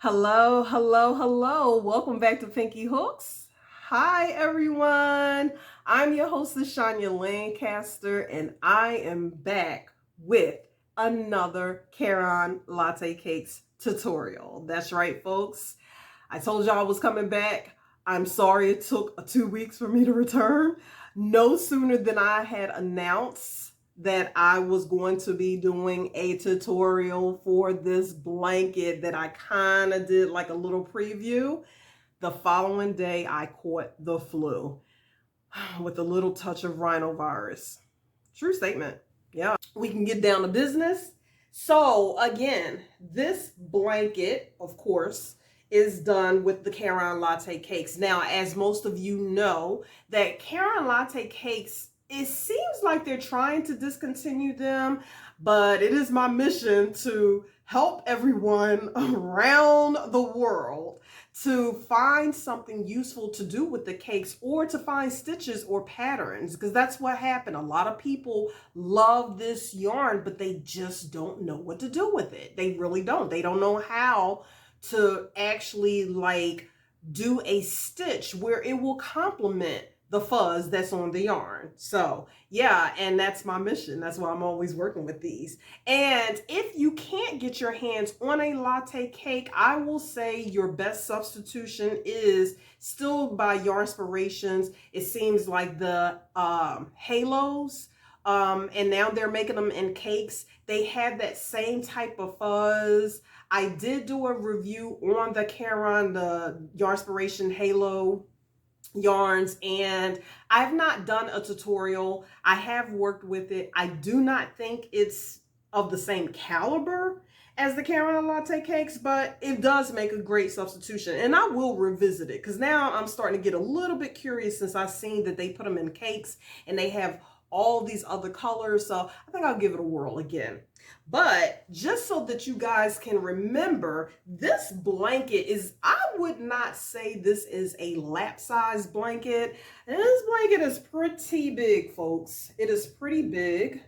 Hello, hello, hello. Welcome back to Pinky Hooks. Hi, everyone. I'm your hostess, Shanya Lancaster, and I am back with another Caron Latte Cakes tutorial. That's right, folks. I told y'all I was coming back. I'm sorry it took 2 weeks for me to return. No sooner than I had announced that I was going to be doing a tutorial for this blanket that I kind of did like a little preview. The following day, I caught the flu with a little touch of rhinovirus. True statement. Yeah, we can get down to business. So again, this blanket, of course, is done with the Caron Latte Cakes. Now, as most of you know, that Caron Latte Cakes, it seems like they're trying to discontinue them, but it is my mission to help everyone around the world to find something useful to do with the cakes, or to find stitches or patterns, because that's what happened. A lot of people love this yarn, but they just don't know what to do with it. They really don't. They don't know how to actually do a stitch where it will complement the fuzz that's on the yarn. So yeah, and that's my mission. That's why I'm always working with these. And if you can't get your hands on a latte cake, I will say your best substitution is still by Yarnspirations. It seems like the halos, and now they're making them in cakes. They have that same type of fuzz. I did do a review on the Caron, the Yarnspiration Halo yarns, and I've not done a tutorial. I have worked with it. I do not think it's of the same caliber as the Caron Latte Cakes, but it does make a great substitution, and I will revisit it because now I'm starting to get a little bit curious since I've seen that they put them in cakes and they have all these other colors. So I think I'll give it a whirl again. But just so that you guys can remember, this blanket is, I would not say this is a lap size blanket. This blanket is pretty big, folks. It is pretty big.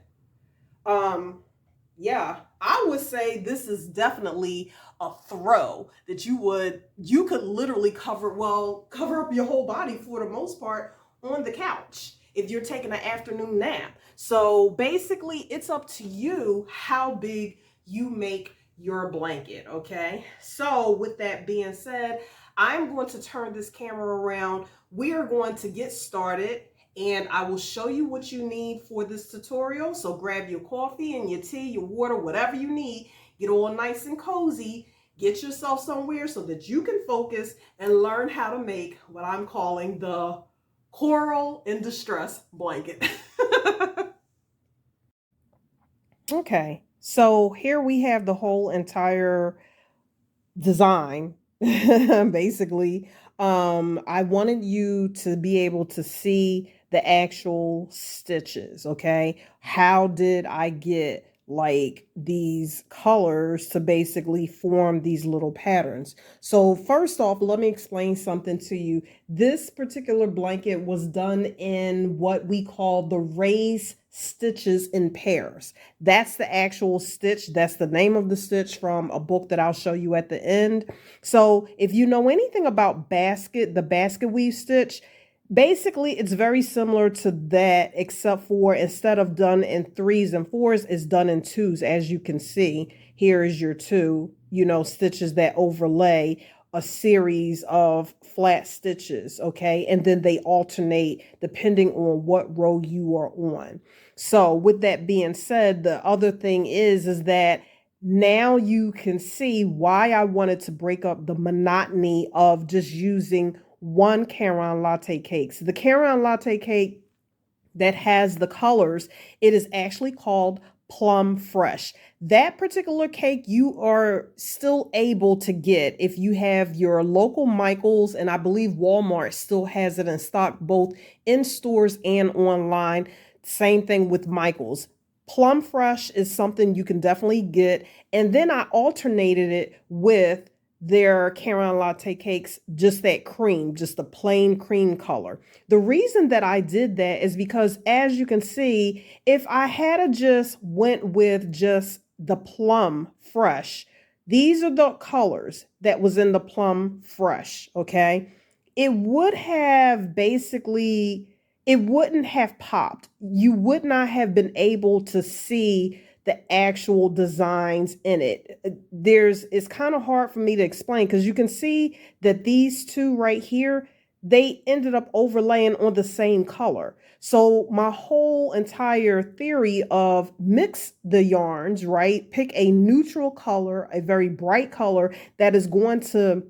Yeah, I would say this is definitely a throw that you could literally cover up your whole body for the most part on the couch if you're taking an afternoon nap. So basically, it's up to you how big you make your blanket, okay? So with that being said, I'm going to turn this camera around. We are going to get started, and I will show you what you need for this tutorial. So grab your coffee and your tea, your water, whatever you need. Get all nice and cozy. Get yourself somewhere so that you can focus and learn how to make what I'm calling the Coral in Distress blanket. Okay, so here we have the whole entire design. Basically, I wanted you to be able to see the actual stitches. Okay, how did I get like these colors to basically form these little patterns? So first off, let me explain something to you. This particular blanket was done in what we call the raised stitches in pairs. That's the actual stitch. That's the name of the stitch from a book that I'll show you at the end. So if you know anything about the basket weave stitch, basically it's very similar to that, except for instead of done in 3s and 4s, it's done in 2s. As you can see, here is your 2, stitches that overlay a series of flat stitches, okay? And then they alternate depending on what row you are on. So with that being said, the other thing is that now you can see why I wanted to break up the monotony of just using one Caron Latte cake. So the Caron Latte cake that has the colors, it is actually called Plum Fresh. That particular cake you are still able to get if you have your local Michaels, and I believe Walmart still has it in stock both in stores and online. Same thing with Michaels. Plum Fresh is something you can definitely get. And then I alternated it with their Caron Latte cakes, just that cream, just the plain cream color. The reason that I did that is because, as you can see, if I had just went with just the Plum Fresh, These are the colors that was in the Plum Fresh, okay? It would have basically, it wouldn't have popped. You would not have been able to see the actual designs in it. It's kind of hard for me to explain because you can see that these two right here, they ended up overlaying on the same color. So my whole entire theory of mix the yarns, right? Pick a neutral color, a very bright color that is going to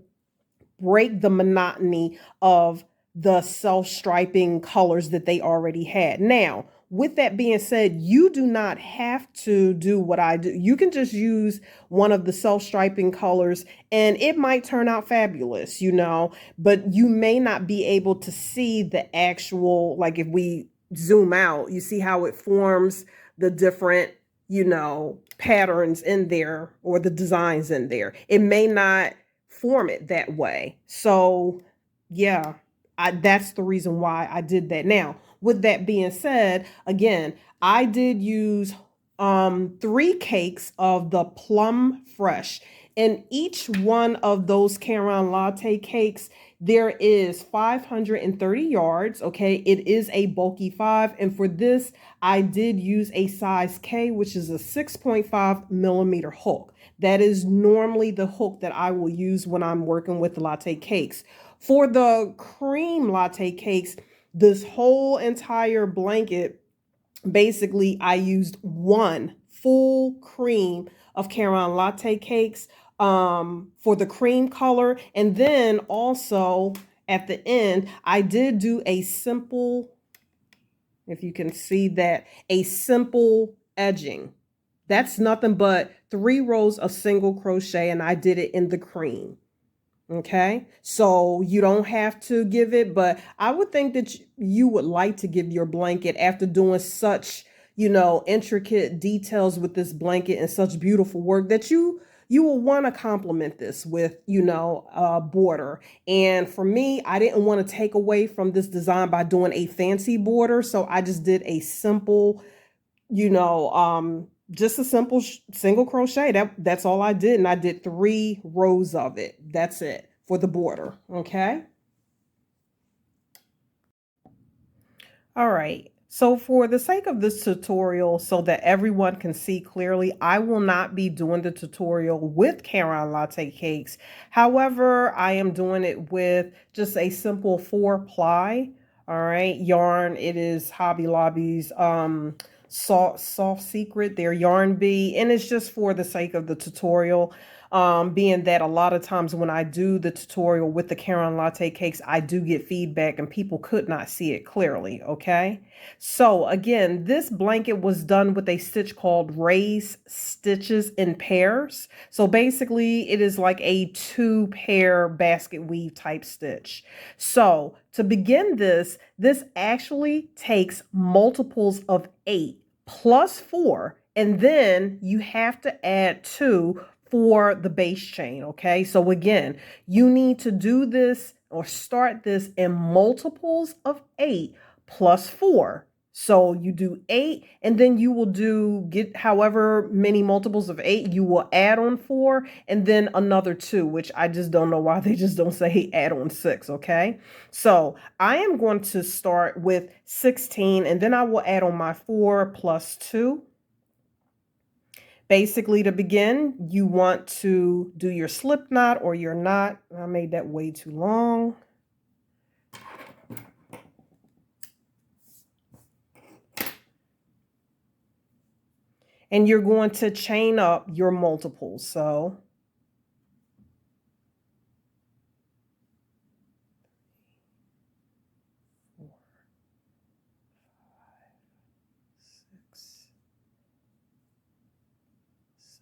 break the monotony of the self-striping colors that they already had. Now, with that being said, you do not have to do what I do. You can just use one of the self-striping colors and it might turn out fabulous, but you may not be able to see the actual, like if we zoom out, you see how it forms the different, patterns in there or the designs in there. It may not form it that way. So, yeah, that's the reason why I did that. Now, with that being said, again, I did use 3 cakes of the Plum Fresh. In each one of those Caron Latte cakes, there is 530 yards. Okay, it is a bulky 5, and for this, I did use a size K, which is a 6.5 millimeter hook. That is normally the hook that I will use when I'm working with latte cakes. For the cream latte cakes, this whole entire blanket, basically I used 1 full cream of Caron Latte cakes for the cream color. And then also at the end, I did do a simple, if you can see that, a simple edging. That's nothing but 3 rows of single crochet, and I did it in the cream. Okay, so you don't have to give it, but I would think that you would like to give your blanket after doing such, intricate details with this blanket and such beautiful work that you will want to complement this with, a border. And for me, I didn't want to take away from this design by doing a fancy border, so I just did a simple, just a simple single crochet. That's all I did, and I did 3 rows of it. That's it for the border. Okay. All right. So for the sake of this tutorial, so that everyone can see clearly, I will not be doing the tutorial with Caron Latte cakes. However, I am doing it with just a simple 4-ply. All right, yarn. It is Hobby Lobby's soft secret, their yarn bee, and it's just for the sake of the tutorial. Being that a lot of times when I do the tutorial with the Caron Latte cakes, I do get feedback and people could not see it clearly, okay? So again, this blanket was done with a stitch called raised stitches in pairs. So basically it is like a 2-pair basket weave type stitch. So to begin this actually takes multiples of 8 plus 4, and then you have to add 2 for the base chain. Okay, so again, you need to do this or start this in multiples of 8 plus 4. So you do 8, and then you will get however many multiples of 8, you will add on 4, and then another 2, which I just don't know why they just don't say add on 6. Okay, so I am going to start with 16, and then I will add on my 4 plus 2. Basically, to begin, you want to do your slip knot or your knot. I made that way too long. And you're going to chain up your multiples. So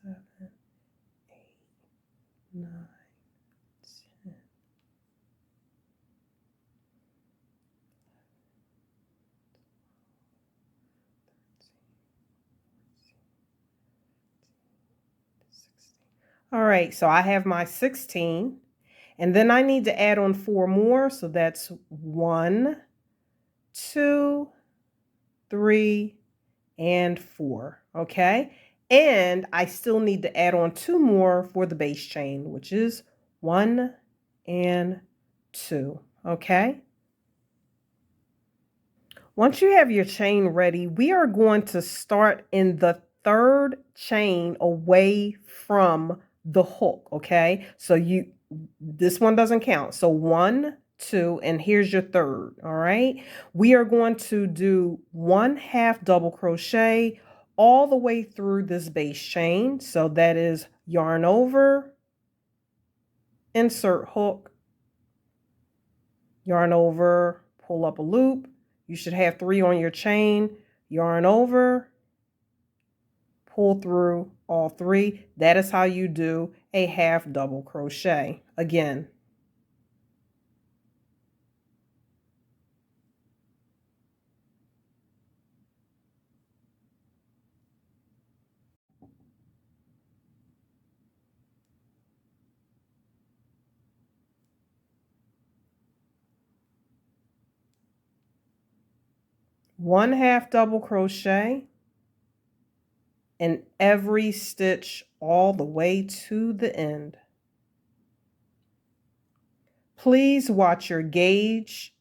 seven, 8, 9, 10. All right, so I have my 16, and then I need to add on 4 more. So that's 1, 2, 3, and 4. Okay, And I still need to add on 2 more for the base chain, which is 1 and 2, okay? Once you have your chain ready, we are going to start in the 3rd chain away from the hook, okay? So this one doesn't count. So 1, 2, and here's your 3rd, all right? We are going to do 1/2 double crochet all the way through this base chain. So that is yarn over, insert hook, yarn over, pull up a loop. You should have 3 on your chain, yarn over, pull through all 3. That is how you do a 1/2 double crochet. Again, one half double crochet in every stitch all the way to the end. Please watch your gauge,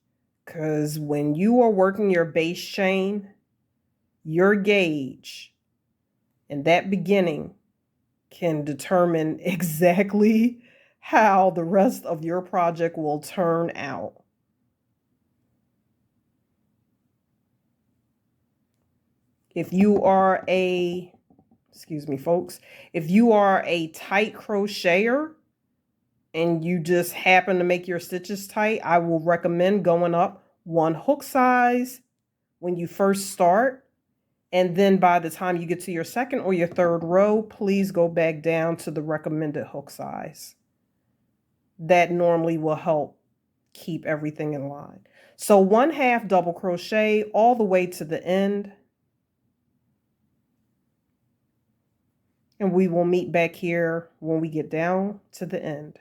because when you are working your base chain, your gauge in that beginning can determine exactly how the rest of your project will turn out. If you are excuse me, folks, if you are a tight crocheter and you just happen to make your stitches tight, I will recommend going up 1 hook size when you first start. And then by the time you get to your 2nd or your 3rd row, please go back down to the recommended hook size. That normally will help keep everything in line. So 1/2 double crochet all the way to the end. And we will meet back here when we get down to the end.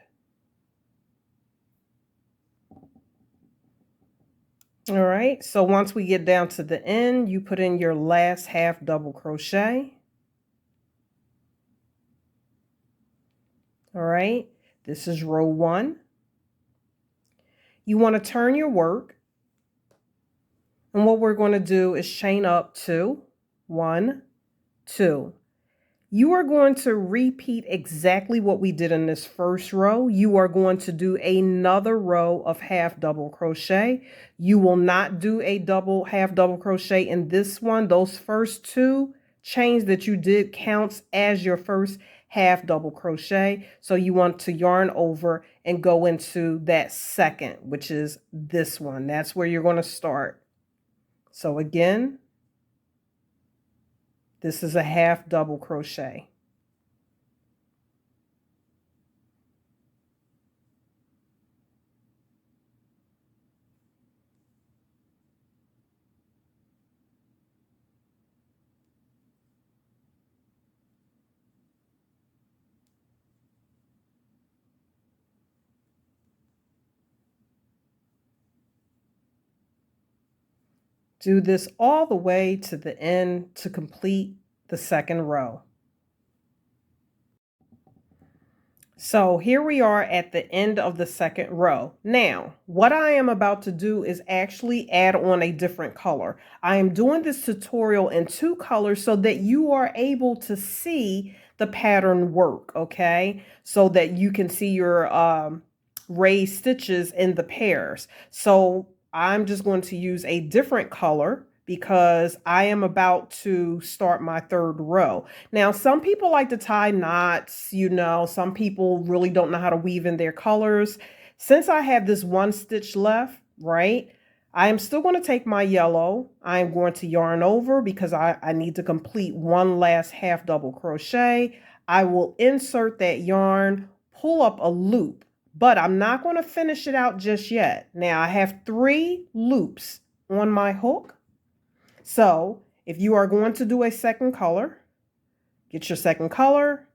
All right, so once we get down to the end, you put in your last 1/2 double crochet. All right, this is row 1. You want to turn your work. And what we're going to do is chain up 2, 1, 2. You are going to repeat exactly what we did in this first row. You are going to do another row of 1/2 double crochet. You will not do a 1/2 double crochet in this one. Those first 2 chains that you did counts as your first 1/2 double crochet. So you want to yarn over and go into that 2nd, which is this one. That's where you're going to start. So again, this is a 1/2 double crochet. Do this all the way to the end to complete the 2nd row. So here we are at the end of the 2nd row. Now, what I am about to do is actually add on a different color. I am doing this tutorial in 2 colors so that you are able to see the pattern work, okay? So that you can see your raised stitches in the pairs. So I'm just going to use a different color because I am about to start my 3rd row. Now, some people like to tie knots, some people really don't know how to weave in their colors. Since I have this 1 stitch left, right, I am still going to take my yellow. I am going to yarn over because I need to complete 1 last 1/2 double crochet. I will insert that yarn, pull up a loop, but I'm not going to finish it out just yet. Now, I have 3 loops on my hook. So if you are going to do a 2nd color, get your 2nd color.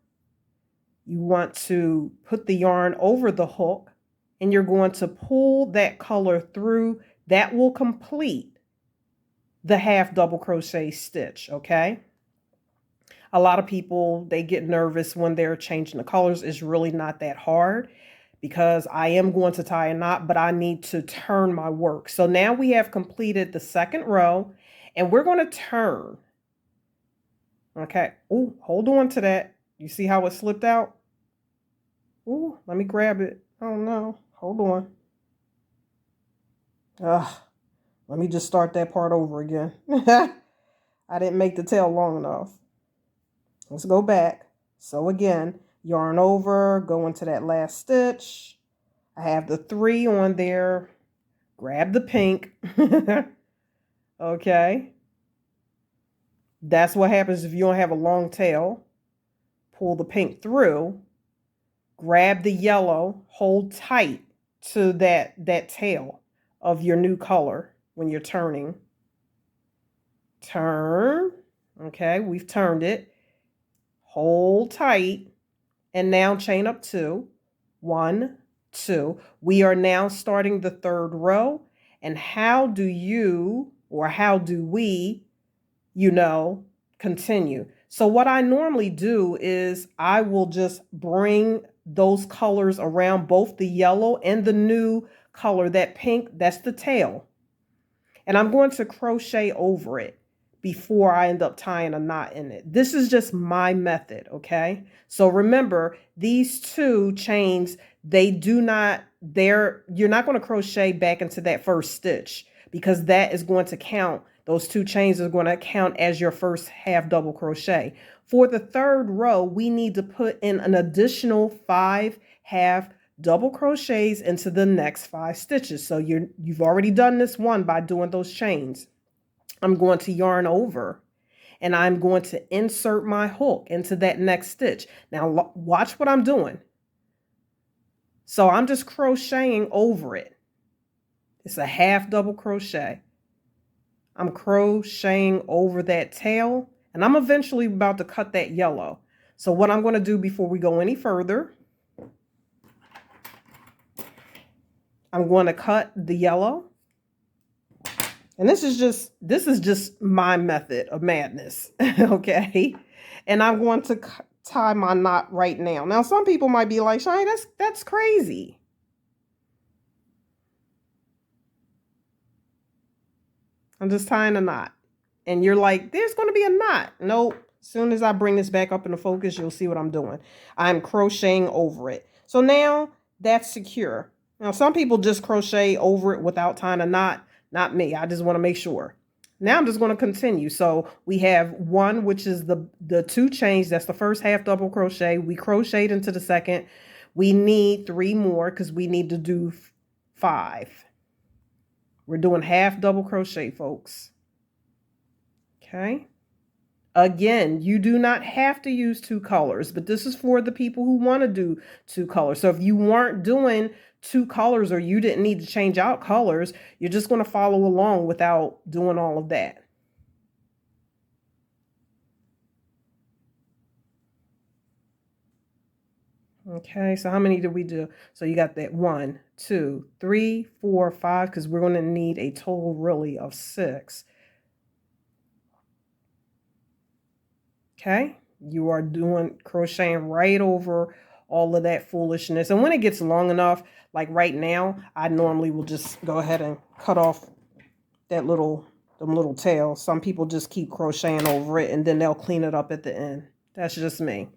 You want to put the yarn over the hook and you're going to pull that color through. That will complete the 1/2 double crochet stitch, okay? A lot of people, they get nervous when they're changing the colors. It's really not that hard because I am going to tie a knot, but I need to turn my work. So now we have completed the second row and we're going to turn. Okay. Oh, hold on to that. You see how it slipped out? Oh, let me grab it. Oh no, hold on. Let me just start that part over again. I didn't make the tail long enough. Let's go back. So again, yarn over, go into that last stitch. I have the 3 on there. Grab the pink. Okay. That's what happens if you don't have a long tail. Pull the pink through. Grab the yellow. Hold tight to that tail of your new color when you're turning. Turn. Okay, we've turned it. Hold tight. And now chain up 2. 1, 2. We are now starting the third row. And how do you, or how do we, continue? So what I normally do is I will just bring those colors around, both the yellow and the new color, that pink, that's the tail. And I'm going to crochet over it before I end up tying a knot in it. This is just my method, okay? So remember, these 2 chains, you're not going to crochet back into that first stitch because that is going to count. Those 2 chains are going to count as your first half double crochet. For the third row, we need to put in an additional 5 half double crochets into the next 5 stitches. So you've already done this one by doing those chains. I'm going to yarn over and I'm going to insert my hook into that next stitch. Now watch what I'm doing. So I'm just crocheting over it. It's a half double crochet. I'm crocheting over that tail and I'm eventually about to cut that yellow. So what I'm going to do before we go any further, I'm going to cut the yellow. And this is just my method of madness, okay? And I'm going to tie my knot right now. Now, some people might be like, Shani, that's crazy. I'm just tying a knot. And you're like, there's going to be a knot. Nope. As soon as I bring this back up into focus, you'll see what I'm doing. I'm crocheting over it. So now that's secure. Now, some people just crochet over it without tying a knot. Not me. I just want to make sure. Now I'm just going to continue. So we have 1, which is the 2 chains. That's the first half double crochet. We crocheted into the second. We need 3 more because we need to do 5. We're doing half double crochet, folks. Okay. Again, you do not have to use 2 colors, but this is for the people who want to do 2 colors. So if you weren't doing 2 colors or you didn't need to change out colors, you're just going to follow along without doing all of that. Okay, so how many did we do? So you got that 1, 2, 3, 4, 5, because we're going to need a total really of 6. Okay, you are doing crocheting right over all of that foolishness. And when it gets long enough, like right now, I normally will just go ahead and cut off them little tails. Some people just keep crocheting over it and then they'll clean it up at the end. That's just me.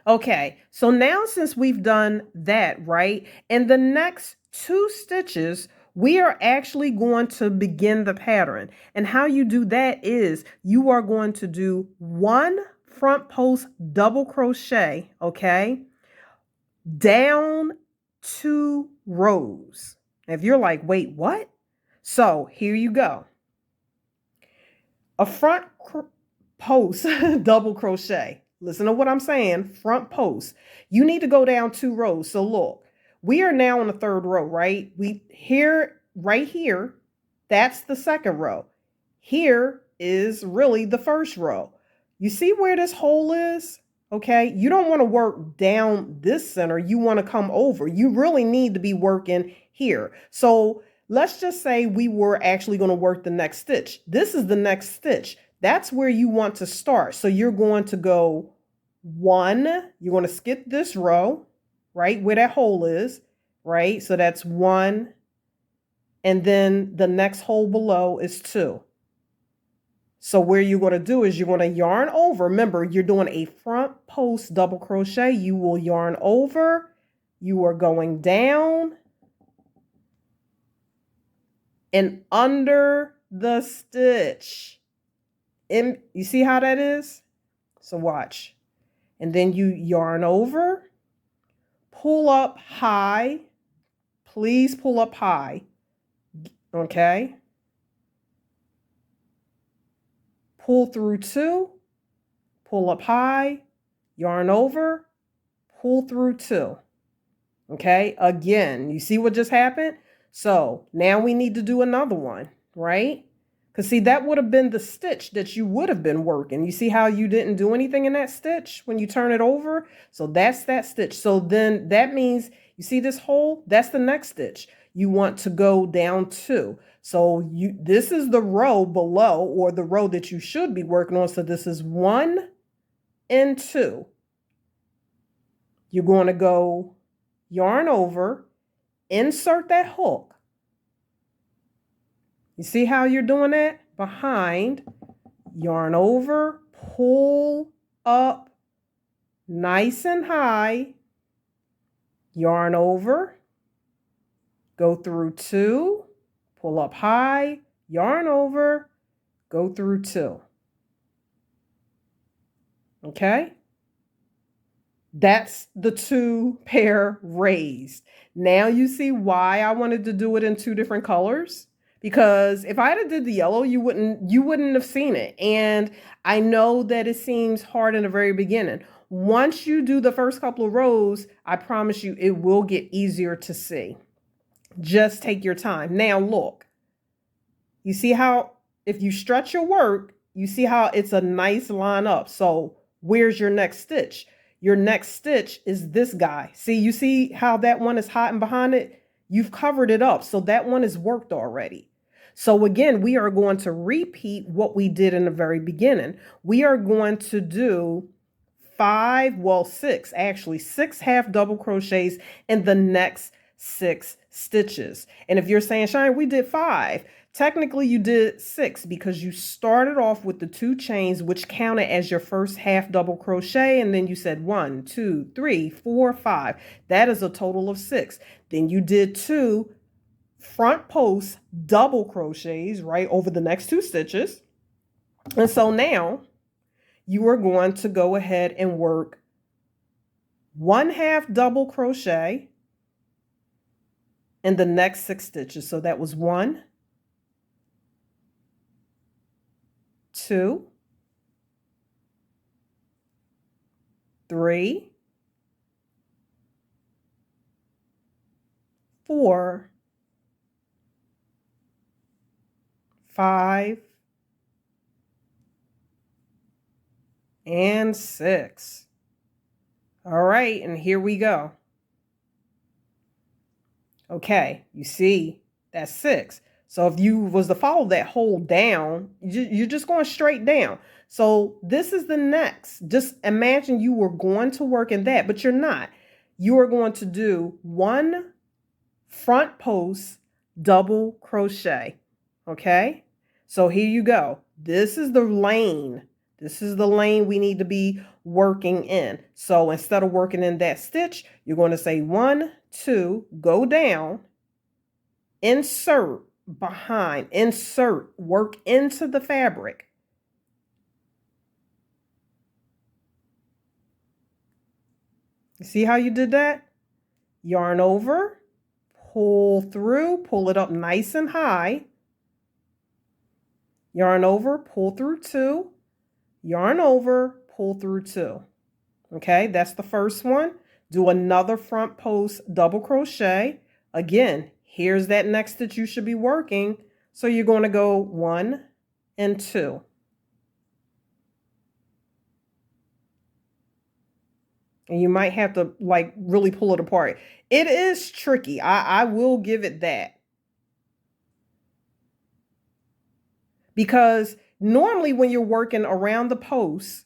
Okay, so now since we've done that, right, in the next 2 stitches, we are actually going to begin the pattern. And how you do that is you are going to do 1 front post double crochet, okay, down 2 rows. If you're like, wait, what? So here you go. A front post double crochet. Listen to what I'm saying. Front post. You need to go down 2 rows. So look, we are now on the 3rd row, right? Right here, that's the 2nd row. Here is really the 1st row. You see where this hole is? Okay, you don't want to work down this center. You want to come over. You really need to be working here. So let's just say we were actually going to work the next stitch. This is the next stitch. that's where you want to start. So you're going to go 1, you're going to skip this row, right, where that hole is, right? So that's 1, and then the next hole below is 2. So where you're going to do is you're going to yarn over. Remember, you're doing a front post double crochet. You will yarn over. You are going down and under the stitch. And you see how that is? So watch. And then you yarn over, pull up high. Please pull up high. Okay. Pull through 2, pull up high, yarn over, pull through 2. Okay, again, you see what just happened? So now we need to do another one, right? Because see, that would have been the stitch that you would have been working. You see how you didn't do anything in that stitch when you turn it over? So that's that stitch. So then that means, you see this hole? That's the next stitch. You want to go down 2. So this is the row below, or the row that you should be working on. So this is 1 and 2. You're going to go yarn over, insert that hook. You see how you're doing that? Behind, yarn over, pull up nice and high, yarn over, go through 2, pull up high, yarn over, go through 2. Okay? That's the 2 pair raised. Now you see why I wanted to do it in 2 different colors. Because if I had did the yellow, you wouldn't have seen it. And I know that it seems hard in the very beginning. Once you do the first couple of rows, I promise you it will get easier to see. Just take your time. Now look, you see how if you stretch your work, you see how it's a nice line up. So where's your next stitch? Your next stitch is this guy. See, you see how that one is hiding behind it? You've covered it up. So that one is worked already. So again, we are going to repeat what we did in the very beginning. We are going to do 6 half double crochets in the next 6 stitches. And if you're saying, Shine, we did 5. Technically, you did 6 because you started off with the 2 chains, which counted as your first half double crochet. And then you said 1, 2, 3, 4, 5. That is a total of 6. Then you did 2 front post double crochets right over the next 2 stitches. And so now you are going to go ahead and work 1 half double crochet in the next 6 stitches. So that was 1, 2, 3, 4, 5, and 6. All right, and here we go. Okay, you see, that's 6. So if you was to follow that hole down, you're just going straight down. So this is the next. Just imagine you were going to work in that, but you're not. You are going to do 1 front post double crochet. Okay, so here you go. This is the lane. This is the lane we need to be working in. So instead of working in that stitch, you're going to say 1, 2, go down, insert behind, insert, work into the fabric. You see how you did that? Yarn over, pull through, pull it up nice and high. Yarn over, pull through 2, yarn over, pull through 2. Okay, that's the first one. Do another front post double crochet. Again, here's that next that you should be working. So you're going to go 1 and 2. And you might have to like really pull it apart. It is tricky. I will give it that. Because Normally when you're working around the posts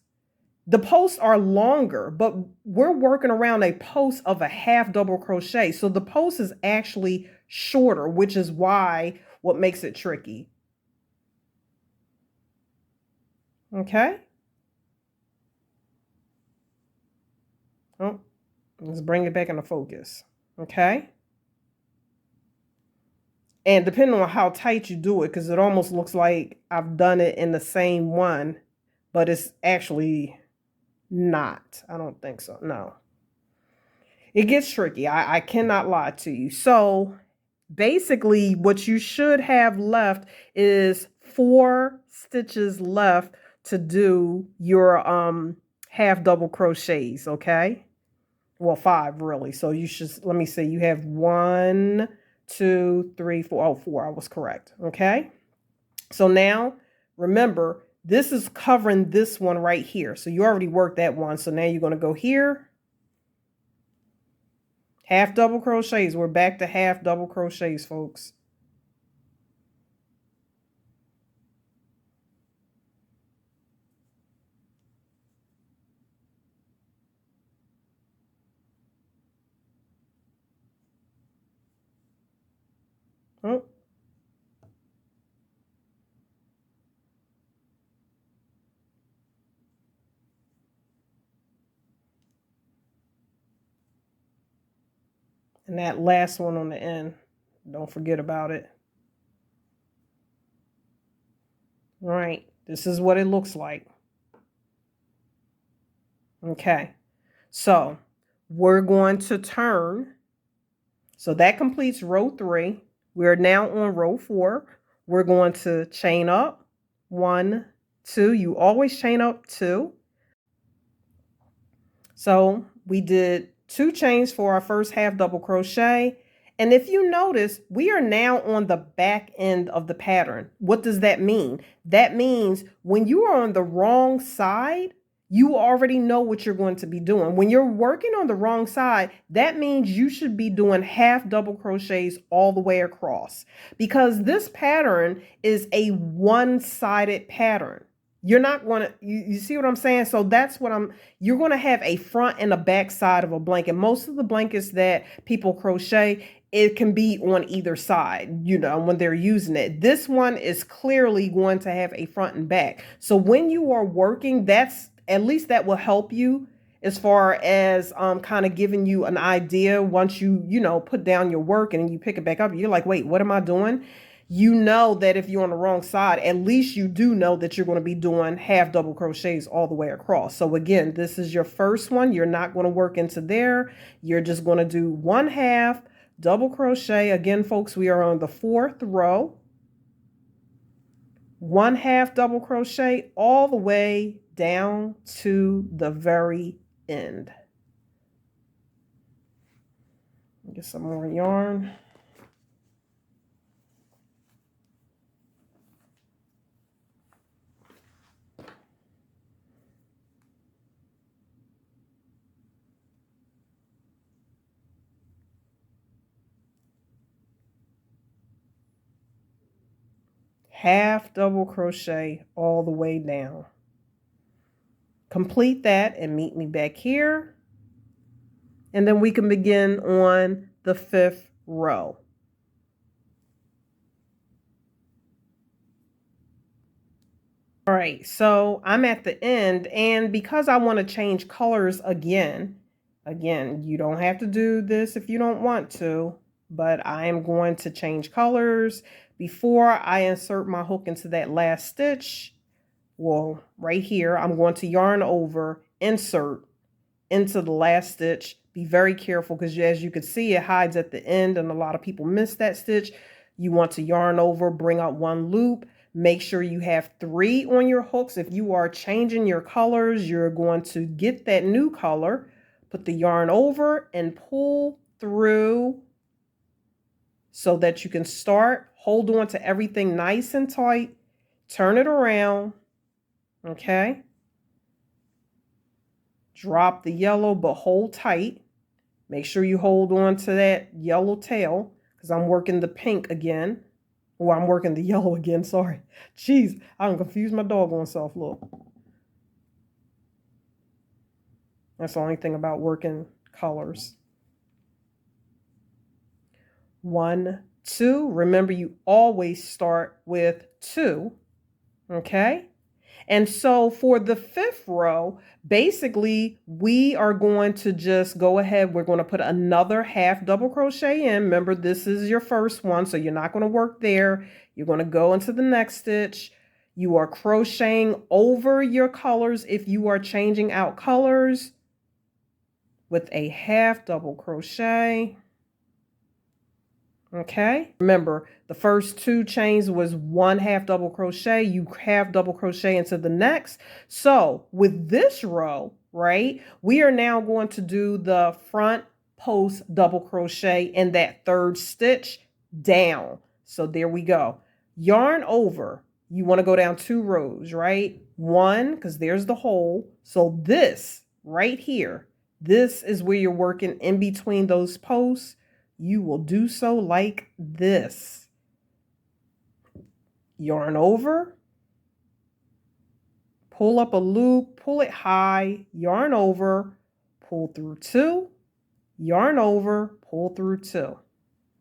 are longer, but we're working around a post of a half double crochet. So the post is actually shorter, which is why what makes it tricky. Okay. Oh, let's bring it back into focus. Okay. And depending on how tight you do it, because it almost looks like I've done it in the same one, but it's actually not. I don't think so. No. It gets tricky. I cannot lie to you. So basically, what you should have left is 4 stitches left to do your half double crochets, okay? Well, 5 really. So you should, let me see, you have 1, 2, 3, 4. Oh, 4. I was correct. Okay. So now remember, this is covering this one right here. So you already worked that one. So now you're going to go here. Half double crochets. We're back to half double crochets, folks. Oh. And that last one on the end, don't forget about it. All right, this is what it looks like. Okay, so we're going to turn. So that completes row 3. We're now on row 4. We're going to chain up 1, 2. You always chain up 2. So we did 2 chains for our first half double crochet. And if you notice, we are now on the back end of the pattern. What does that mean? That means when you are on the wrong side, you already know what you're going to be doing. When you're working on the wrong side, that means you should be doing half double crochets all the way across, because this pattern is a one-sided pattern. You're not going to, you see what I'm saying? So that's what you're going to have a front and a back side of a blanket. Most of the blankets that people crochet, it can be on either side, you know, when they're using it. This one is clearly going to have a front and back. So when you are working, at least that will help you as far as kind of giving you an idea. Once you know, put down your work and you pick it back up, you're like, wait, what am I doing? You know that if you're on the wrong side, at least you do know that you're going to be doing half double crochets all the way across. So again, this is your first one. You're not going to work into there. You're just going to do 1 half double crochet. Again, folks, we are on the 4th row. 1 half double crochet all the way down to the very end. Get some more yarn. Half double crochet all the way down. Complete that and meet me back here. And then we can begin on the 5th row. All right, so I'm at the end, and because I want to change colors again, you don't have to do this if you don't want to, but I am going to change colors before I insert my hook into that last stitch. Well, right here, I'm going to yarn over, insert into the last stitch. Be very careful, because as you can see, it hides at the end, and a lot of people miss that stitch. You want to yarn over, bring out 1 loop. Make sure you have 3 on your hooks. If you are changing your colors, you're going to get that new color. Put the yarn over and pull through so that you can start. Hold on to everything nice and tight. Turn it around. Okay. Drop the yellow, but hold tight. Make sure you hold on to that yellow tail, because I'm working the pink again. Oh, I'm working the yellow again. Sorry. Jeez, I'm confused my doggone self. Look. That's the only thing about working colors. 1, 2. Remember, you always start with 2. Okay? And so for the 5th row, basically, we are going to just go ahead. We're going to put another half double crochet in. Remember, this is your first one, so you're not going to work there. You're going to go into the next stitch. You are crocheting over your colors if you are changing out colors with a half double crochet. Okay, remember the first 2 chains was 1 half double crochet. You half double crochet into the next. So with this row, right, we are now going to do the front post double crochet in that 3rd stitch down. So there we go. Yarn over. You want to go down 2 rows, right? 1, because there's the hole. So this right here, this is where you're working in between those posts. You will do so like this. Yarn over, pull up a loop, pull it high, yarn over, pull through 2, yarn over, pull through 2.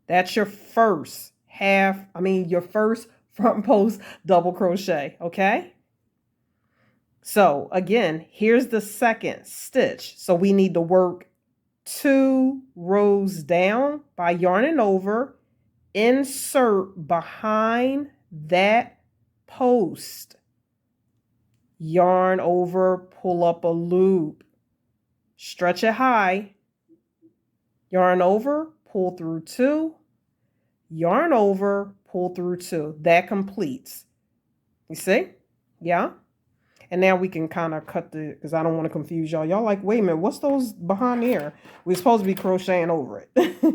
That's your first your first front post double crochet, okay? So again, here's the 2nd stitch. So we need to work 2 rows down by yarning over, insert behind that post, yarn over, pull up a loop, stretch it high, yarn over, pull through 2, yarn over, pull through 2. That completes. You see? Yeah. And now we can kind of cut because I don't want to confuse y'all. Y'all like, wait a minute, what's those behind there? We're supposed to be crocheting over it.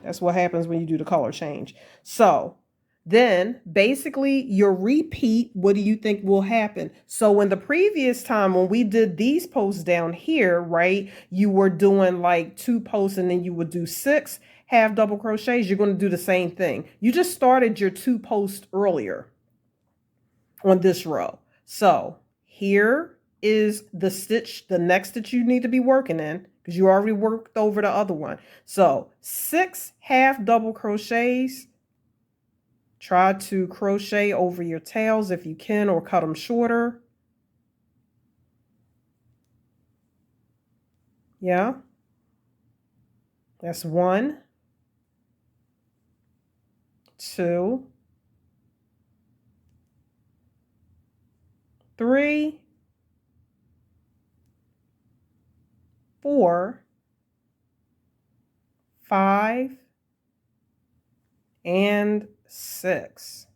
That's what happens when you do the color change. So then basically your repeat, what do you think will happen? So when the previous time when we did these posts down here, right, you were doing like 2 posts and then you would do 6 half double crochets. You're going to do the same thing. You just started your 2 posts earlier on this row. So here is the stitch, the next stitch you need to be working in, because you already worked over the other one. So 6 half double crochets. Try to crochet over your tails if you can, or cut them shorter. Yeah. That's 1, 2, 3, 4, 5, and 6.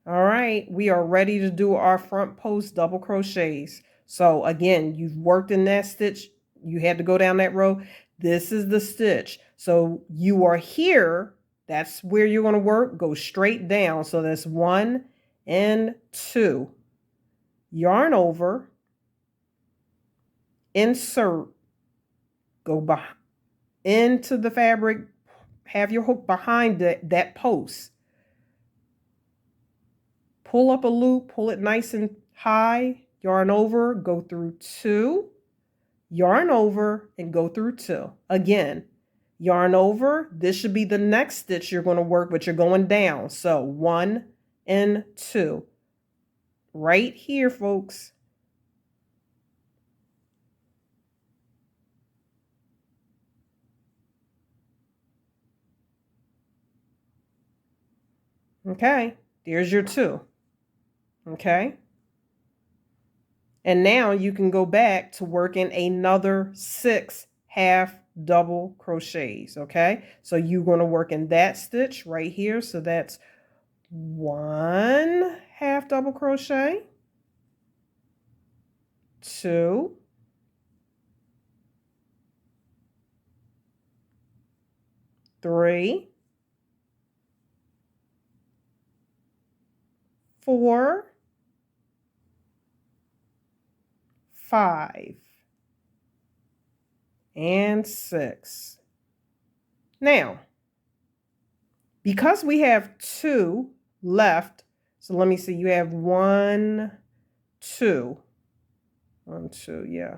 All right, we are ready to do our front post double crochets. So again, you've worked in that stitch. You had to go down that row. This is the stitch. So you are here. That's where you're going to work. Go straight down. So that's 1 and 2. Yarn over. Insert. Go into the fabric. Have your hook behind that post. Pull up a loop, pull it nice and high, yarn over, go through 2, yarn over, and go through 2. Again, yarn over. This should be the next stitch you're going to work, but you're going down. So 1 and 2. Right here, folks. Okay, there's your 2. Okay. And now you can go back to working another 6 half double crochets. Okay, so you're going to work in that stitch right here. So that's 1 half double crochet, 2, 3, 4, 5, and 6. Now, because we have 2 left, so let me see, you have 1, 2. 1, 2, yeah.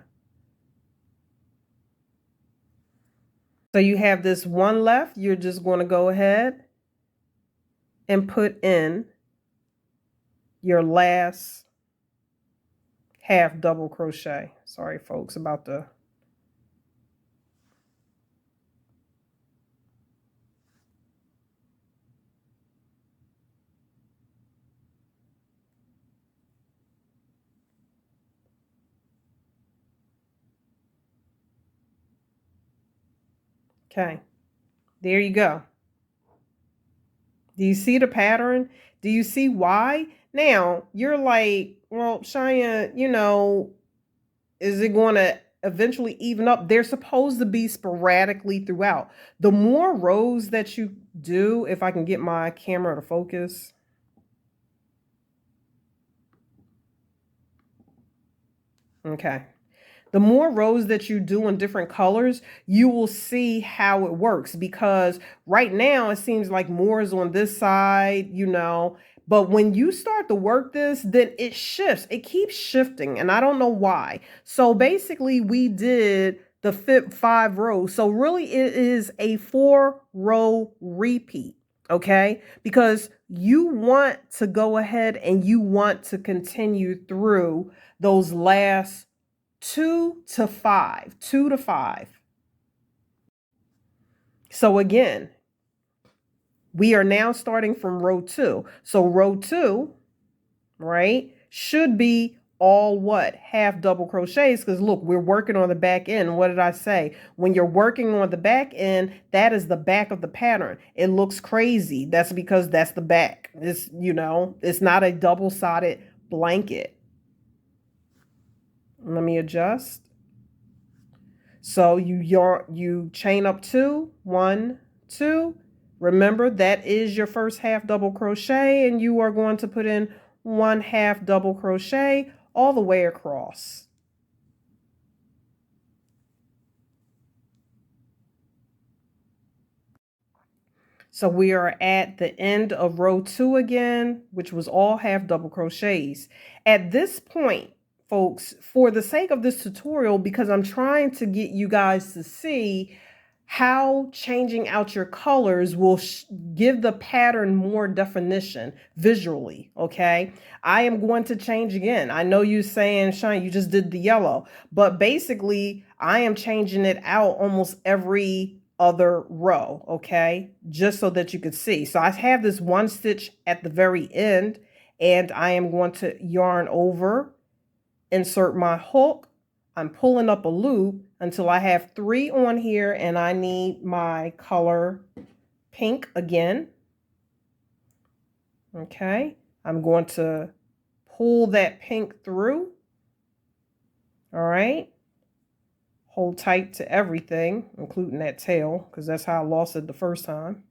So you have this 1 left. You're just going to go ahead and put in your last half double crochet. Sorry, folks, about the... Okay, there you go. Do you see the pattern? Do you see why? Now, you're like, well, Shania, you know, is it going to eventually even up? They're supposed to be sporadically throughout. The more rows that you do, if I can get my camera to focus. Okay. The more rows that you do in different colors, you will see how it works, because right now it seems like more is on this side, you know, but when you start to work this, then it shifts. It keeps shifting, and I don't know why. So basically we did the 5 rows. So really it is a 4-row repeat, okay? Because you want to go ahead and you want to continue through those last 2 to 5, 2 to 5. So again, we are now starting from row 2. So row 2, right, should be all what? Half double crochets, because look, we're working on the back end. What did I say? When you're working on the back end, that is the back of the pattern. It looks crazy. That's because that's the back. It's, you know, it's not a double-sided blanket. Let me adjust. So you chain up 2, 1, 2. Remember, that is your first half double crochet, and you are going to put in 1 half double crochet all the way across. So we are at the end of row 2 again, which was all half double crochets. At this point, folks, for the sake of this tutorial, because I'm trying to get you guys to see how changing out your colors will give the pattern more definition visually, okay? I am going to change again. I know you're saying, Shine, you just did the yellow, but basically I am changing it out almost every other row, okay? Just so that you could see. So I have this 1 stitch at the very end, and I am going to yarn over, insert my hook. I'm pulling up a loop until I have 3 on here, and I need my color pink again. Okay, I'm going to pull that pink through. All right, hold tight to everything, including that tail, because that's how I lost it the first time.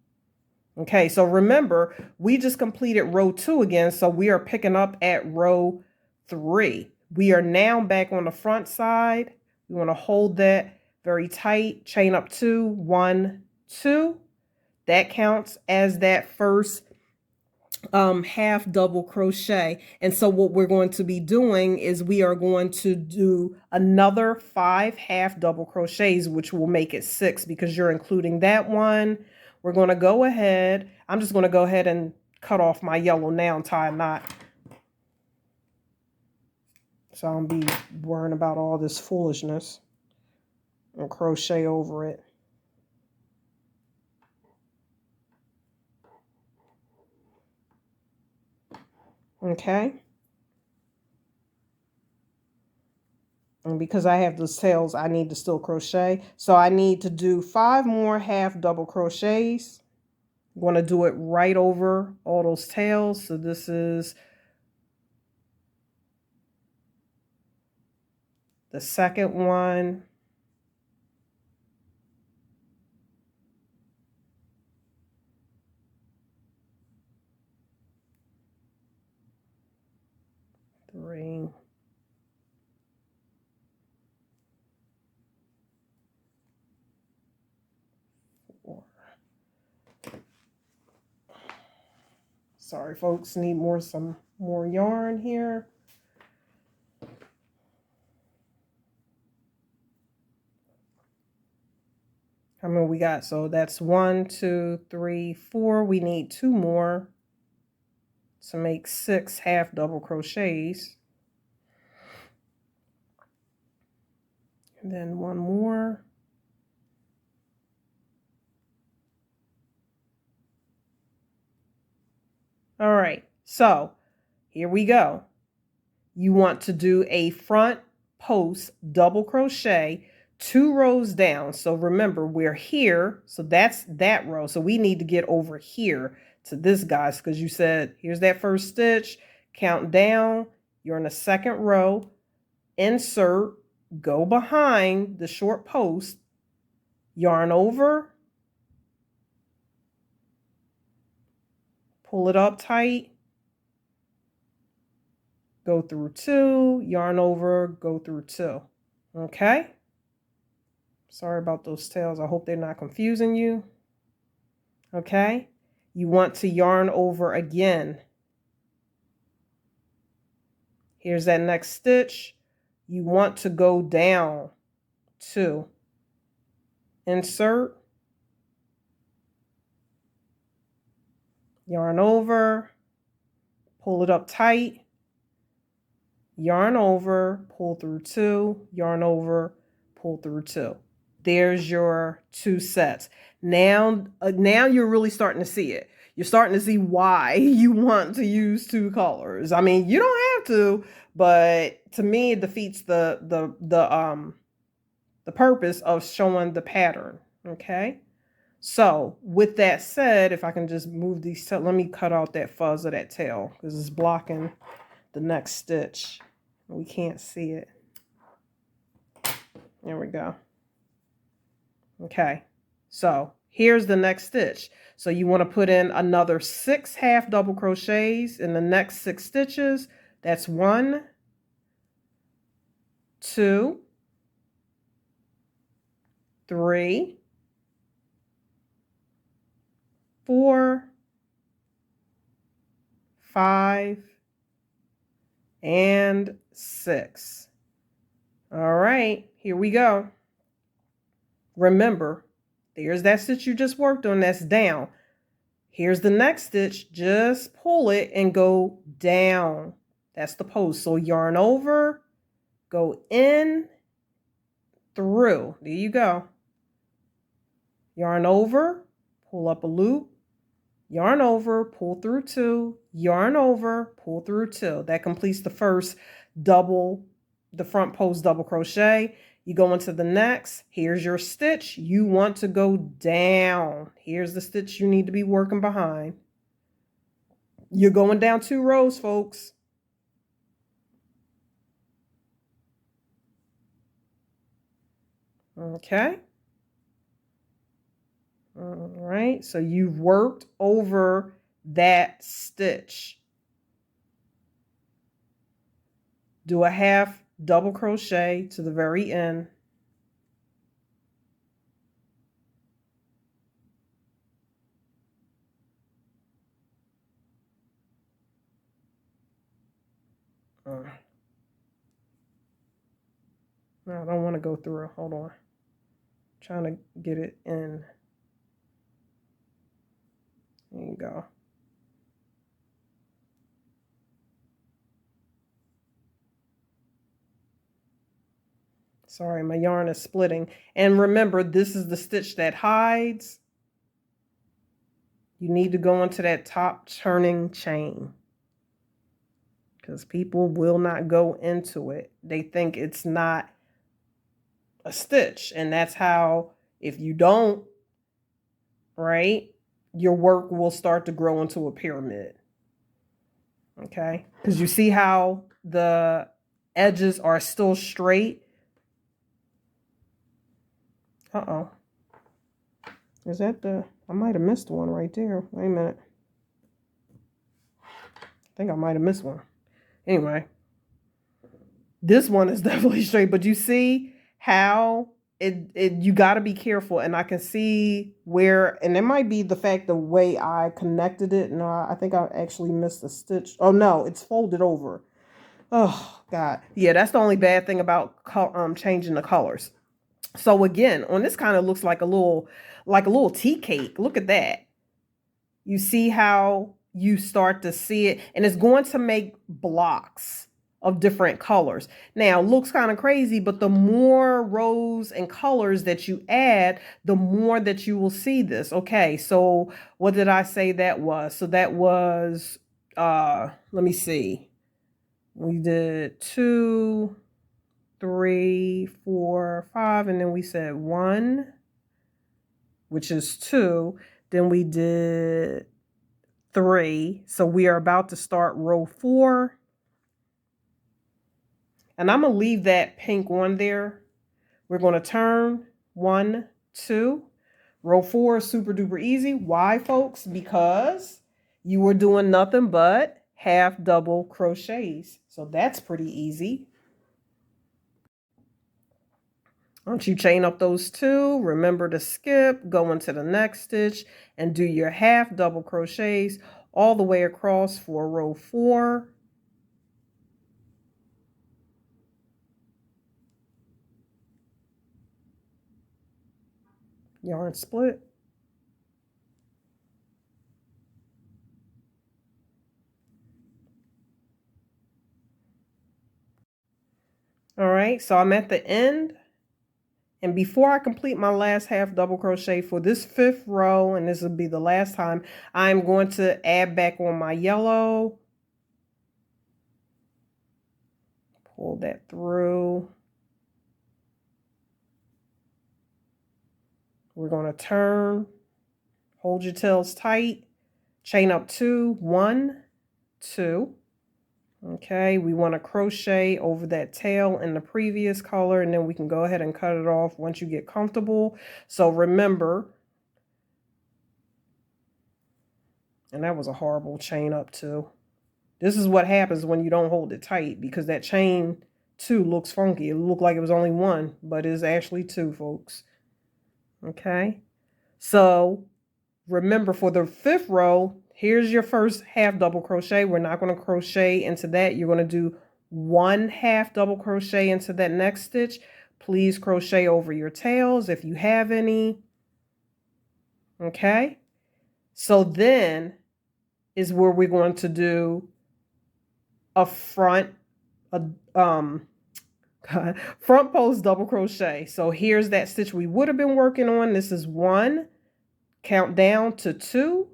Okay, so remember, we just completed row 2 again, so we are picking up at row 3. We are now back on the front side. We want to hold that very tight, chain up 2, 1, 2. That counts as that first half double crochet. And so what we're going to be doing is we are going to do another 5 half double crochets, which will make it 6 because you're including that one. We're going to go ahead. I'm just going to go ahead and cut off my yellow now and tie a knot, so I don't be worrying about all this foolishness, and crochet over it. Okay. And because I have those tails, I need to still crochet. So I need to do 5 more half double crochets. I'm going to do it right over all those tails. So this is the second one. Three. Four. Sorry, folks, need some more yarn here. How many we got? So that's 1, 2, 3, 4. We need 2 more to make 6 half double crochets. And then 1 more. All right, so here we go. You want to do a front post double crochet 2 rows down. So remember, we're here, so that's that row. So we need to get over here to this, guys, because you said here's that first stitch, count down, you're in the second row, insert, go behind the short post, yarn over, pull it up tight, go through 2, yarn over, go through 2. Okay? Sorry about those tails. I hope they're not confusing you. Okay? You want to yarn over again. Here's that next stitch. You want to go down 2. Insert, yarn over, pull it up tight, yarn over, pull through 2, yarn over, pull through 2. There's your 2 sets. Now you're really starting to see it. You're starting to see why you want to use 2 colors. I mean, you don't have to, but to me, it defeats the purpose of showing the pattern. Okay. So with that said, if I can just move these, let me cut out that fuzz of that tail because it's blocking the next stitch. We can't see it. There we go. Okay, so here's the next stitch. So you want to put in another 6 half double crochets in the next 6 stitches. That's 1, 2, 3, 4, 5, and 6. All right, here we go. Remember, there's that stitch you just worked on, that's down. Here's the next stitch, just pull it and go down. That's the post. So yarn over, go in, through. There you go. Yarn over, pull up a loop, yarn over, pull through 2, yarn over, pull through 2. That completes the first double, the front post double crochet. You go into the next, here's your stitch. You want to go down. Here's the stitch you need to be working behind. You're going down 2 rows, folks. Okay. All right, so you've worked over that stitch. Do a half double crochet to the very end. No, I don't want to go through. Hold on. Trying to get it in. There you go. Sorry, my yarn is splitting. And remember, this is the stitch that hides. You need to go into that top turning chain because people will not go into it. They think it's not a stitch. And that's how, if you don't, right, your work will start to grow into a pyramid. Okay, because you see how the edges are still straight. Uh-oh. Is that the... I might have missed one right there. Wait a minute. I think I might have missed one. Anyway. This one is definitely straight. But you see how you got to be careful. And I can see where, and it might be the fact the way I connected it. No, I think I actually missed a stitch. Oh no, it's folded over. Oh God. Yeah, that's the only bad thing about changing the colors. So again, on this kind of looks like a little tea cake. Look at that. You see how you start to see it, and it's going to make blocks of different colors. Now, looks kind of crazy, but the more rows and colors that you add, the more that you will see this. Okay, so what did I say that was? So that was, let me see. We did 2, 3, 4, 5, and then we said 1, which is 2. Then we did 3. So we are about to start row 4. And I'm going to leave that pink one there. We're going to turn 1, 2. Row 4 is super duper easy. Why, folks? Because you were doing nothing but half double crochets. So that's pretty easy. Once you chain up those 2, remember to skip, go into the next stitch, and do your half double crochets all the way across for row 4. Yarn split. All right, so I'm at the end. And before I complete my last half double crochet for this 5th row, and this will be the last time, I'm going to add back on my yellow. Pull that through. We're going to turn, hold your tails tight, chain up 2, 1, 2. Okay, we want to crochet over that tail in the previous color, and then we can go ahead and cut it off once you get comfortable. So remember, and that was a horrible chain up 2. This is what happens when you don't hold it tight, because that chain 2 looks funky. It looked like it was only 1, but it's actually 2, folks. Okay, so remember, for the 5th row, here's your first half double crochet. We're not going to crochet into that. You're going to do 1 half double crochet into that next stitch. Please crochet over your tails if you have any. Okay, so then is where we're going to do a front post double crochet. So here's that stitch we would have been working on. This is 1, count down to 2.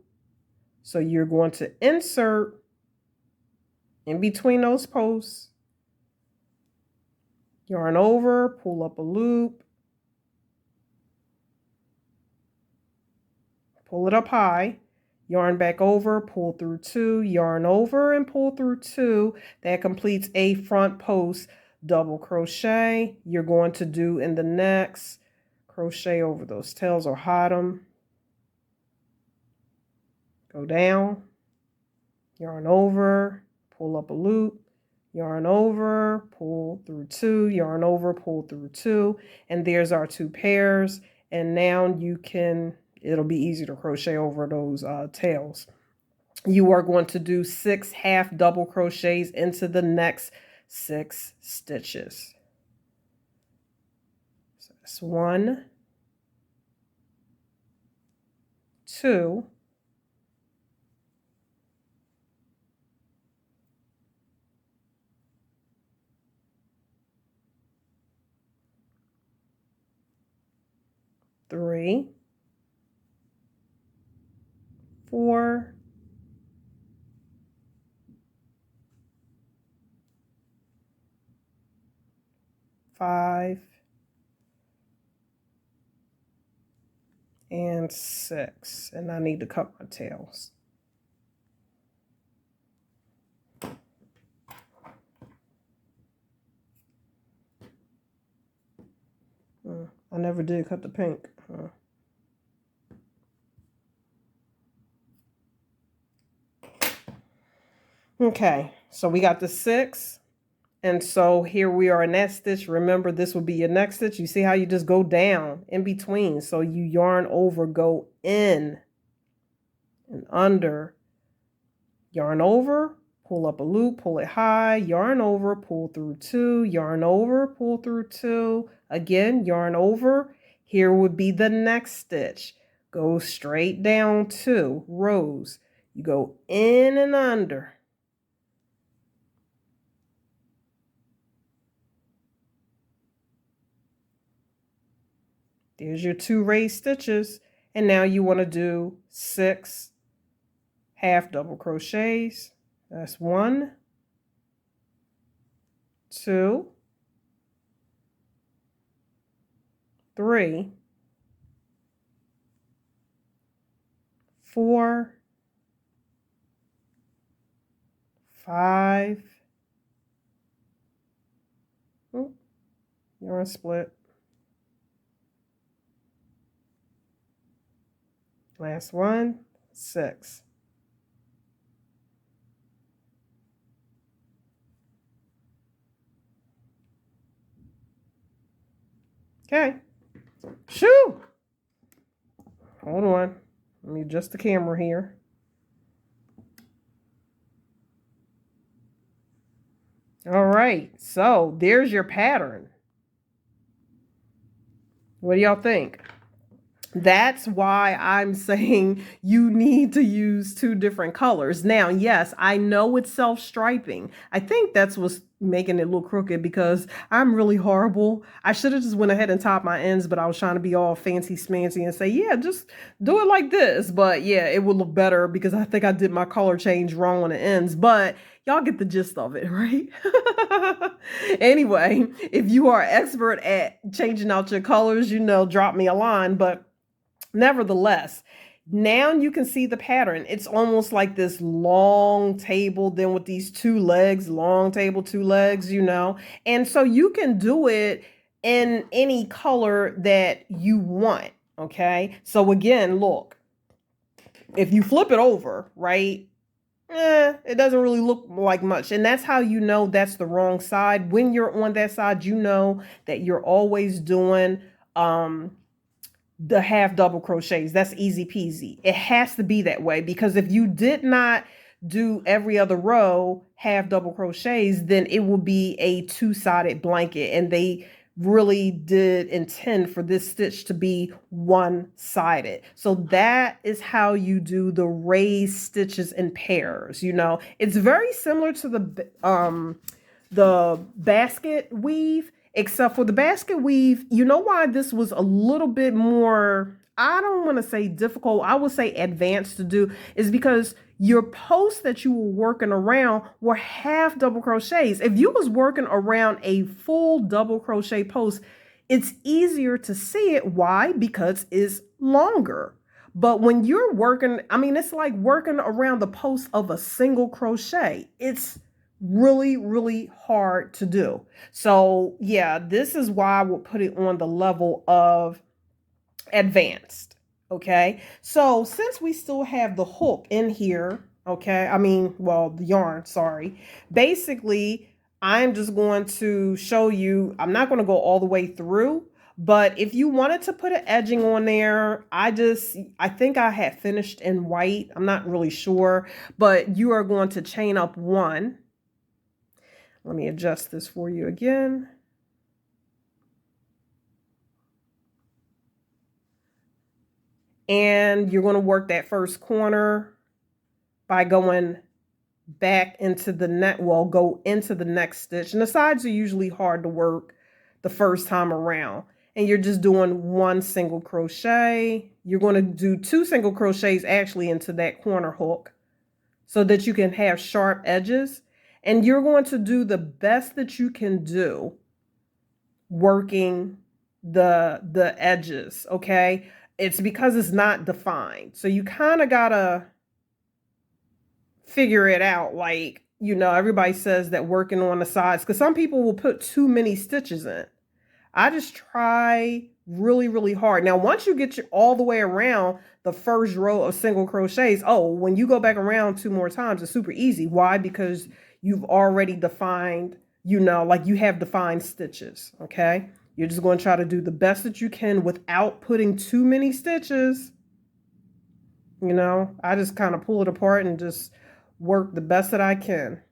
So you're going to insert in between those posts, yarn over, pull up a loop, pull it up high, yarn back over, pull through 2, yarn over and pull through 2. That completes a front post double crochet. You're going to do in the next, crochet over those tails or hide them. Go down, yarn over, pull up a loop, yarn over, pull through 2, yarn over, pull through 2, and there's our 2 pairs. And now you can, it'll be easy to crochet over those tails. You are going to do 6 half double crochets into the next 6 stitches. So that's 1, 2, 3, 4, 5, and 6. And I need to cut my tails. I never did cut the pink. Okay, so we got the 6. And so here we are in that stitch. Remember, this will be your next stitch. You see how you just go down in between. So you yarn over, go in and under, yarn over, pull up a loop, pull it high, yarn over, pull through two, yarn over, pull through two, again, yarn over. Here would be the next stitch. Go straight down two rows. You go in and under. There's your two raised stitches. And now you want to do 6 half double crochets. That's 1, 2, 3, 4, 5. Oh, yarn split. Last one, 6. Okay. Shoo! Hold on. Let me adjust the camera here. All right. So there's your pattern. What do y'all think? That's why I'm saying you need to use 2 different colors. Now, yes, I know it's self-striping. I think that's what's making it look crooked because I'm really horrible. I should have just went ahead and topped my ends, but I was trying to be all fancy smancy and say, yeah, just do it like this. But yeah, it would look better because I think I did my color change wrong on the ends. But y'all get the gist of it, right? Anyway, if you are expert at changing out your colors, drop me a line. But nevertheless, now you can see the pattern. It's almost like this long table, then with these 2 legs, long table, 2 legs, And so you can do it in any color that you want, okay? So again, look, if you flip it over, right, it doesn't really look like much. And that's how you know that's the wrong side. When you're on that side, you know that you're always doing the half double crochets. That's easy peasy. It has to be that way because if you did not do every other row half double crochets, then it will be a 2-sided blanket, and they really did intend for this stitch to be 1-sided. So that is how you do the raised stitches in pairs. It's very similar to the basket weave, except for the basket weave. You know why this was a little bit more, I don't want to say difficult, I would say advanced to do, is because your posts that you were working around were half double crochets. If you was working around a full double crochet post, it's easier to see it. Why? Because it's longer. But when you're working, it's like working around the post of a single crochet. It's really, really hard to do. So yeah, this is why I would put it on the level of advanced. Okay, so since we still have the hook in here, okay, the yarn, sorry. Basically, I'm just going to show you, I'm not going to go all the way through, but if you wanted to put an edging on there, I think I had finished in white. I'm not really sure, but you are going to chain up 1. Let me adjust this for you again. And you're going to work that first corner by going back into the go into the next stitch. And the sides are usually hard to work the first time around. And you're just doing 1 single crochet. You're going to do 2 single crochets actually into that corner hook so that you can have sharp edges. And you're going to do the best that you can do working the edges, okay? It's because it's not defined. So you kind of got to figure it out. Like, everybody says that working on the sides, because some people will put too many stitches in. I just try really, really hard. Now, once you get all the way around the first row of single crochets, when you go back around 2 more times, it's super easy. Why? Because you've already defined like you have defined stitches, okay? You're just going to try to do the best that you can without putting too many stitches. I just kind of pull it apart and just work the best that I can.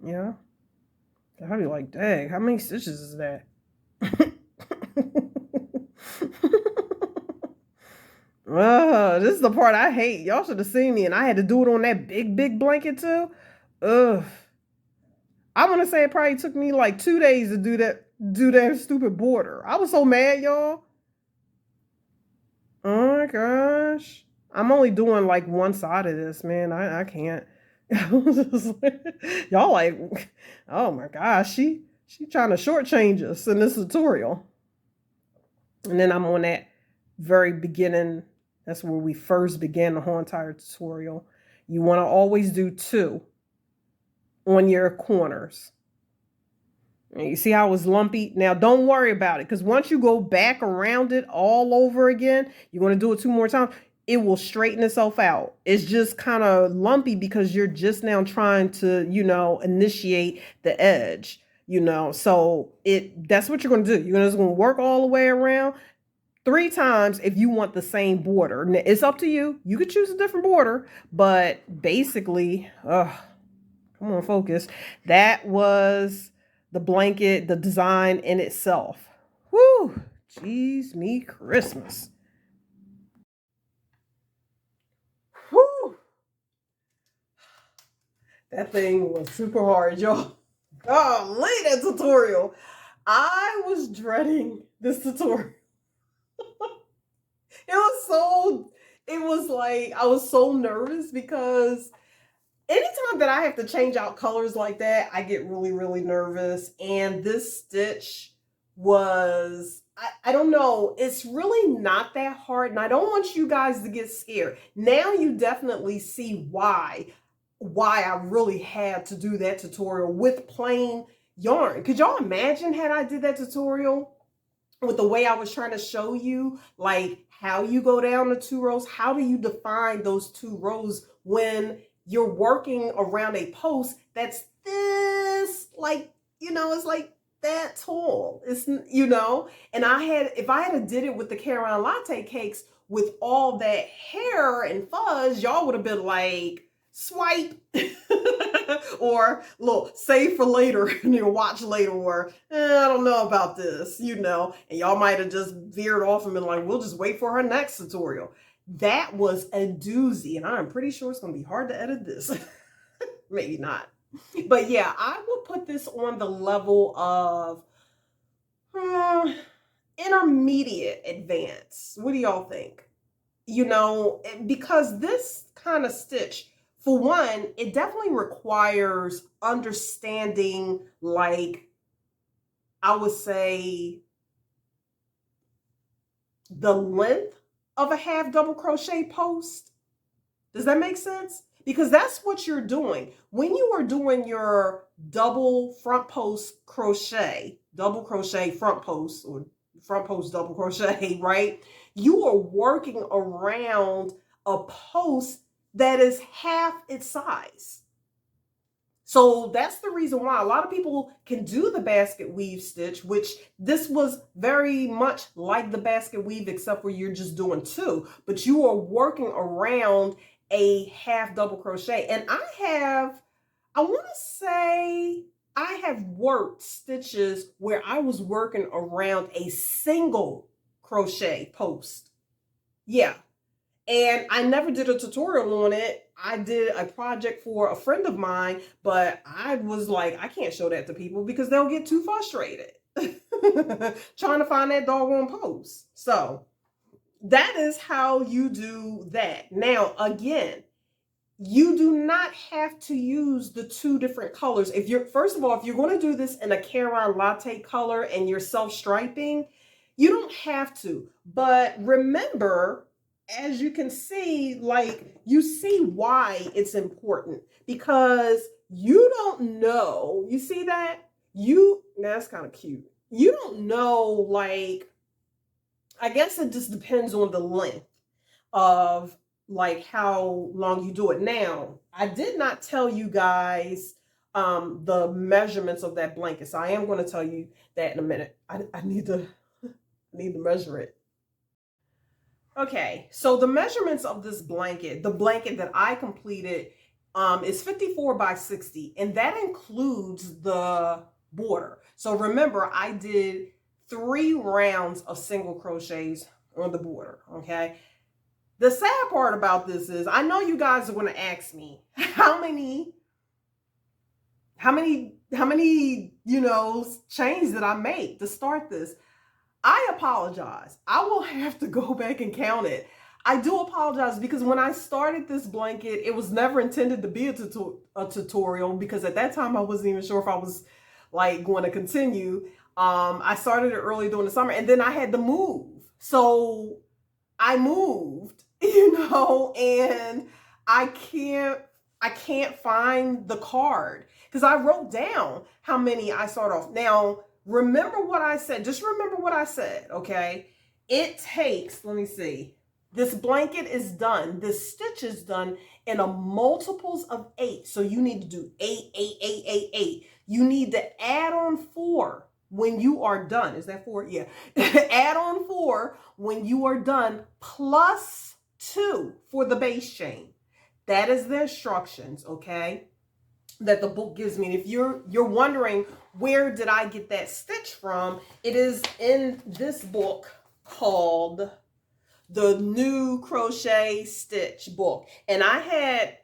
Yeah. I'd be like, dang, how many stitches is that? This is the part I hate. Y'all should have seen me, and I had to do it on that big blanket too. Ugh. I want to say it probably took me like 2 days to do that stupid border. I was so mad, y'all. Oh my gosh. I'm only doing like one side of this, man. I can't. Y'all like, oh my gosh, she trying to shortchange us in this tutorial. And then I'm on that very beginning. That's where we first began the whole entire tutorial. You want to always do 2 on your corners. And you see how it was lumpy? Now don't worry about it, because once you go back around it all over again, you're going to do it 2 more times, it will straighten itself out. It's just kind of lumpy because you're just now trying to, initiate the edge, so that's what you're going to do. You're just going to work all the way around 3 times if you want the same border. It's up to you. You could choose a different border, but basically, come on, focus. That was the blanket, the design in itself. Whoo! Jeez, me Christmas. Whoo! That thing was super hard, y'all. Golly, that tutorial. I was dreading this tutorial. It was like, I was so nervous because anytime that I have to change out colors like that, I get really, really nervous. And this stitch was, I don't know, it's really not that hard. And I don't want you guys to get scared. Now you definitely see why I really had to do that tutorial with plain yarn. Could y'all imagine had I did that tutorial with the way I was trying to show you, like how you go down the 2 rows? How do you define those 2 rows when you're working around a post that's this, like, it's like that tall. It's, and if I had did it with the Caron Latte cakes with all that hair and fuzz, y'all would have been like, swipe. Or look, save for later and you'll watch later, or I don't know about this, and y'all might have just veered off and been like, we'll just wait for her next tutorial. That was a doozy, and I'm pretty sure it's going to be hard to edit this. Maybe not. But yeah, I will put this on the level of intermediate advance. What do y'all think? Because this kind of stitch, for one, it definitely requires understanding, like, I would say, the length of a half double crochet post. Does that make sense? Because that's what you're doing. When you are doing your double front post crochet, double crochet front post, or front post double crochet, right? You are working around a post that is half its size. So that's the reason why a lot of people can do the basket weave stitch, which this was very much like the basket weave, except for you're just doing 2, but you are working around a half double crochet. And I want to say I have worked stitches where I was working around a single crochet post. Yeah. And I never did a tutorial on it. I did a project for a friend of mine, but I was like, I can't show that to people because they'll get too frustrated trying to find that doggone post. So that is how you do that. Now, again, you do not have to use the 2 different colors. First of all, if you're going to do this in a Caron Latte color and you're self-striping, you don't have to. But remember, as you can see, like, you see why it's important, because you don't know, you see that? That's kind of cute. You don't know, like, I guess it just depends on the length of like how long you do it. Now, I did not tell you guys the measurements of that blanket. So I am going to tell you that in a minute. I need to measure it. Okay, so the measurements of this blanket, the blanket that I completed, is 54 by 60, and that includes the border. So remember, I did 3 rounds of single crochets on the border. Okay. The sad part about this is, I know you guys are going to ask me how many, chains did I make to start this? I apologize. I will have to go back and count it. I do apologize because when I started this blanket, it was never intended to be a tutorial, because at that time I wasn't even sure if I was like going to continue. I started it early during the summer, and then I had to move. So I moved, and I can't find the card because I wrote down how many I start off. Now, remember what I said. Just remember what I said, okay? It takes, let me see. This blanket is done. This stitch is done in a multiples of 8. So you need to do 8, 8, 8, 8, 8. You need to add on 4 when you are done. Is that 4? Yeah. Add on 4 when you are done, plus 2 for the base chain. That is the instructions, okay, that the book gives me. And if you're wondering where did I get that stitch from, it is in this book called The New Crochet Stitch Book. And I had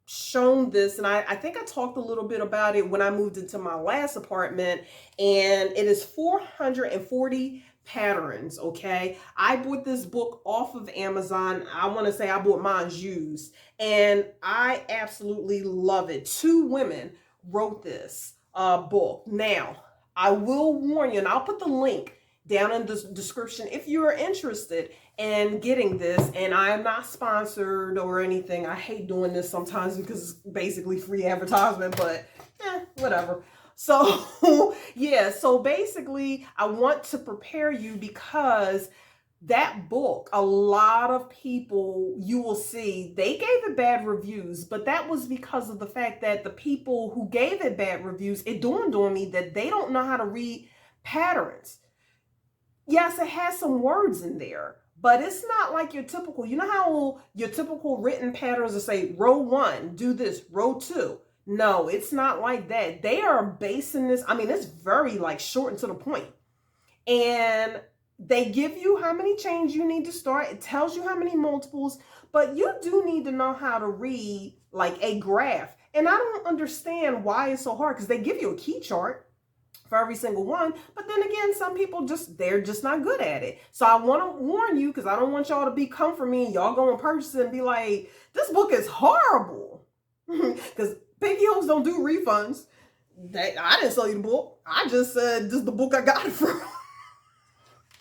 shown this, and I think I talked a little bit about it when I moved into my last apartment, and it is 440 patterns. Okay, I bought this book off of Amazon. I want to say I bought mine used, and I absolutely love it. 2 women wrote this book. Now, I will warn you, and I'll put the link down in the description if you are interested in getting this. And I am not sponsored or anything. I hate doing this sometimes because it's basically free advertisement, but whatever. So yeah, so basically I want to prepare you, because that book, a lot of people, you will see, they gave it bad reviews, but that was because of the fact that the people who gave it bad reviews, it dawned on me that they don't know how to read patterns. Yes, it has some words in there, but it's not like your typical, you know how your typical written patterns will say row 1, do this, row 2. No, it's not like that. They are basing this, I mean, it's very like short and to the point. And they give you how many chains you need to start. It tells you how many multiples, but you do need to know how to read like a graph. And I don't understand why it's so hard, because they give you a key chart for every single one. But then again, some people they're just not good at it. So I want to warn you, because I don't want y'all to be come for me and y'all go in purchase and be like, this book is horrible. Because Pinky Hooks don't do refunds. I didn't sell you the book. I just said this is the book I got it from.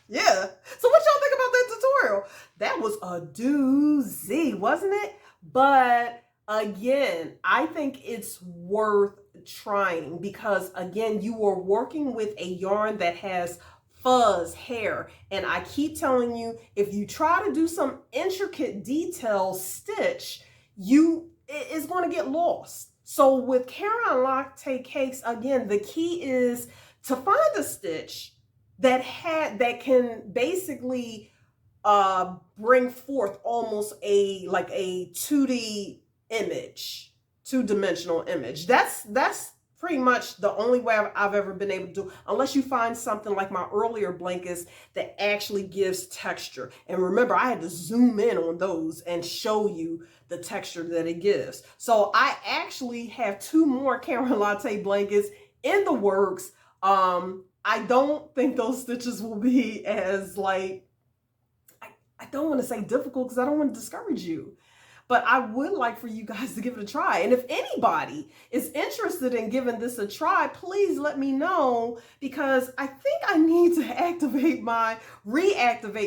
Yeah. So what y'all think about that tutorial? That was a doozy, wasn't it? But again, I think it's worth trying, because again, you are working with a yarn that has fuzz, hair, and I keep telling you, if you try to do some intricate detail stitch, it's going to get lost. So with Caron Latte cakes, again, the key is to find a stitch that can basically bring forth almost a 2D image, 2-dimensional image. That's pretty much the only way I've ever been able to do, unless you find something like my earlier blankets that actually gives texture. And remember, I had to zoom in on those and show you the texture that it gives. So I actually have 2 more Caron Latte blankets in the works. I don't think those stitches will be as I don't want to say difficult, because I don't want to discourage you. But I would like for you guys to give it a try. And if anybody is interested in giving this a try, please let me know, because I think I need to reactivate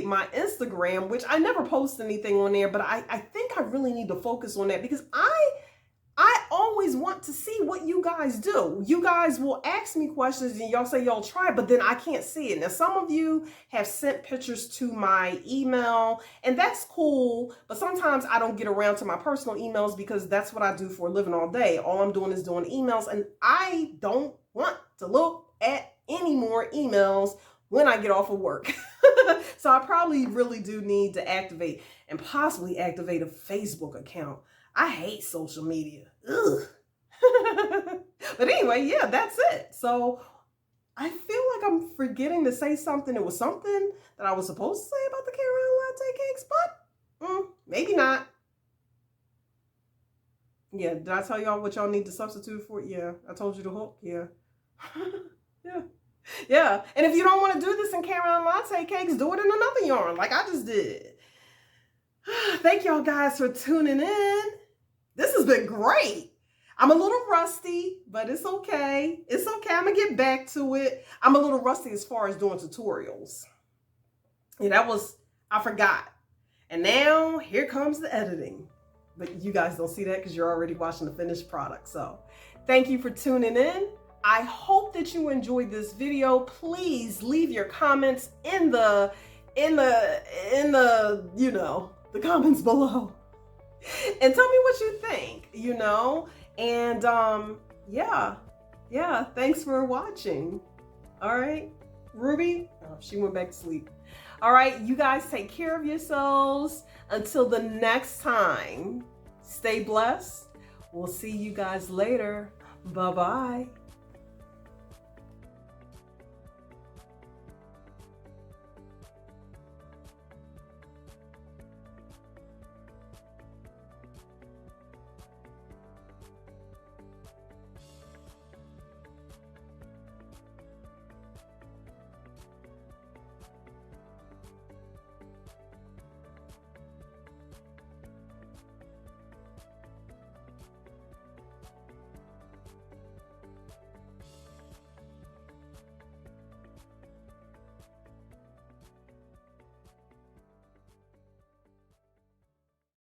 my Instagram, which I never post anything on there, but I think I really need to focus on that, because I I always want to see what you guys do. You guys will ask me questions and y'all say y'all try, but then I can't see it. Now, some of you have sent pictures to my email, and that's cool, but sometimes I don't get around to my personal emails because that's what I do for a living all day. All I'm doing is doing emails, and I don't want to look at any more emails when I get off of work. So I probably really do need to activate and possibly activate a Facebook account. I hate social media. Ugh. But anyway, yeah, that's it. So I feel like I'm forgetting to say something. It was something that I was supposed to say about the Caron Latte cakes, but maybe not. Yeah, did I tell y'all what y'all need to substitute for? Yeah, I told you the hook. Yeah. Yeah. Yeah. And if you don't want to do this in Caron Latte cakes, do it in another yarn like I just did. Thank y'all guys for tuning in. This has been great. I'm a little rusty, but it's okay. It's okay. I'm going to get back to it. I'm a little rusty as far as doing tutorials. Yeah, I forgot. And now here comes the editing. But you guys don't see that because you're already watching the finished product. So thank you for tuning in. I hope that you enjoyed this video. Please leave your comments in the comments below. And tell me what you think, and yeah, thanks for watching. All right, Ruby, she went back to sleep. All right, you guys take care of yourselves. Until the next time, stay blessed. We'll see you guys later. Bye-bye.